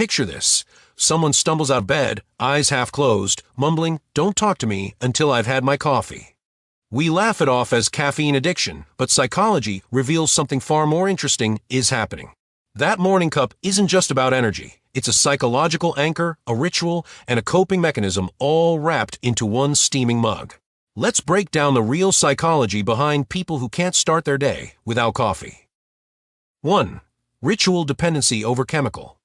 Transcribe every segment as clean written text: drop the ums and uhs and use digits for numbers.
Picture this. Someone stumbles out of bed, eyes half closed, mumbling, "Don't talk to me until I've had my coffee." We laugh it off as caffeine addiction, but psychology reveals something far more interesting is happening. That morning cup isn't just about energy. It's a psychological anchor, a ritual, and a coping mechanism all wrapped into one steaming mug. Let's break down the real psychology behind people who can't start their day without coffee. 1. Ritual dependency over chemical.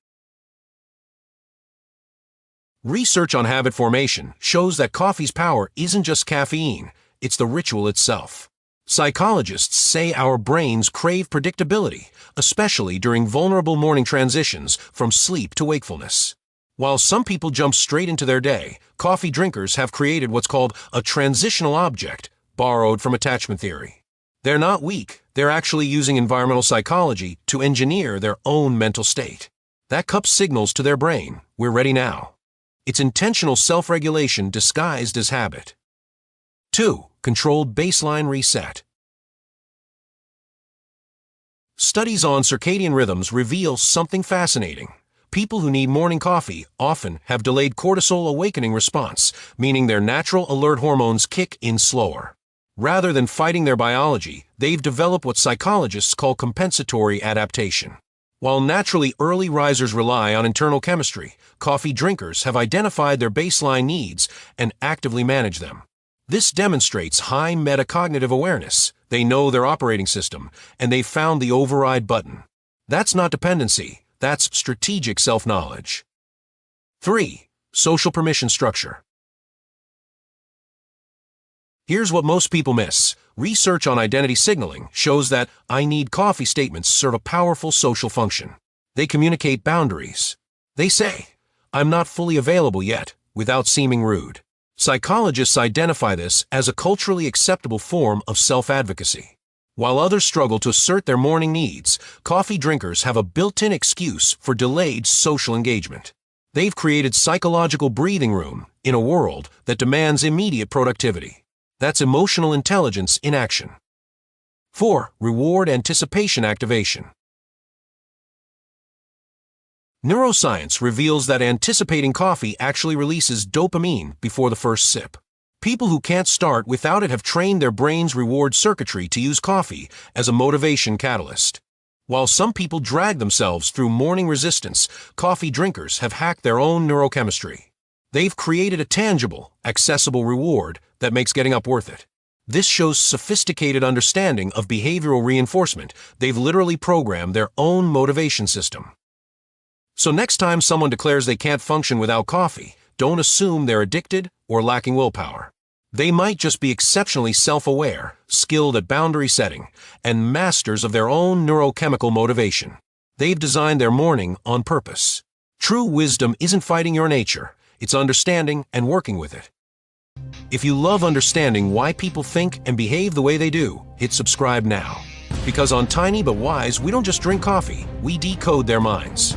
Research on habit formation shows that coffee's power isn't just caffeine, it's the ritual itself. Psychologists say our brains crave predictability, especially during vulnerable morning transitions from sleep to wakefulness. While some people jump straight into their day, coffee drinkers have created what's called a transitional object, borrowed from attachment theory. They're not weak, they're actually using environmental psychology to engineer their own mental state. That cup signals to their brain, "We're ready now." It's intentional self-regulation disguised as habit. 2. Controlled baseline reset. Studies on circadian rhythms reveal something fascinating. People who need morning coffee often have delayed cortisol awakening response, meaning their natural alert hormones kick in slower. Rather than fighting their biology, they've developed what psychologists call compensatory adaptation. While naturally early risers rely on internal chemistry, coffee drinkers have identified their baseline needs and actively manage them. This demonstrates high metacognitive awareness. They know their operating system, and they've found the override button. That's not dependency, that's strategic self-knowledge. 3. Social permission structure. Here's what most people miss. Research on identity signaling shows that "I need coffee" statements serve a powerful social function. They communicate boundaries. They say, "I'm not fully available yet," without seeming rude. Psychologists identify this as a culturally acceptable form of self-advocacy. While others struggle to assert their morning needs, coffee drinkers have a built-in excuse for delayed social engagement. They've created psychological breathing room in a world that demands immediate productivity. That's emotional intelligence in action. 4. Reward anticipation activation. Neuroscience reveals that anticipating coffee actually releases dopamine before the first sip. People who can't start without it have trained their brain's reward circuitry to use coffee as a motivation catalyst. While some people drag themselves through morning resistance, coffee drinkers have hacked their own neurochemistry. They've created a tangible, accessible reward that makes getting up worth it. This shows sophisticated understanding of behavioral reinforcement. They've literally programmed their own motivation system. So next time someone declares they can't function without coffee, don't assume they're addicted or lacking willpower. They might just be exceptionally self-aware, skilled at boundary setting, and masters of their own neurochemical motivation. They've designed their morning on purpose. True wisdom isn't fighting your nature, it's understanding and working with it. If you love understanding why people think and behave the way they do, hit subscribe now. Because on Tiny But Wise, we don't just drink coffee, we decode their minds.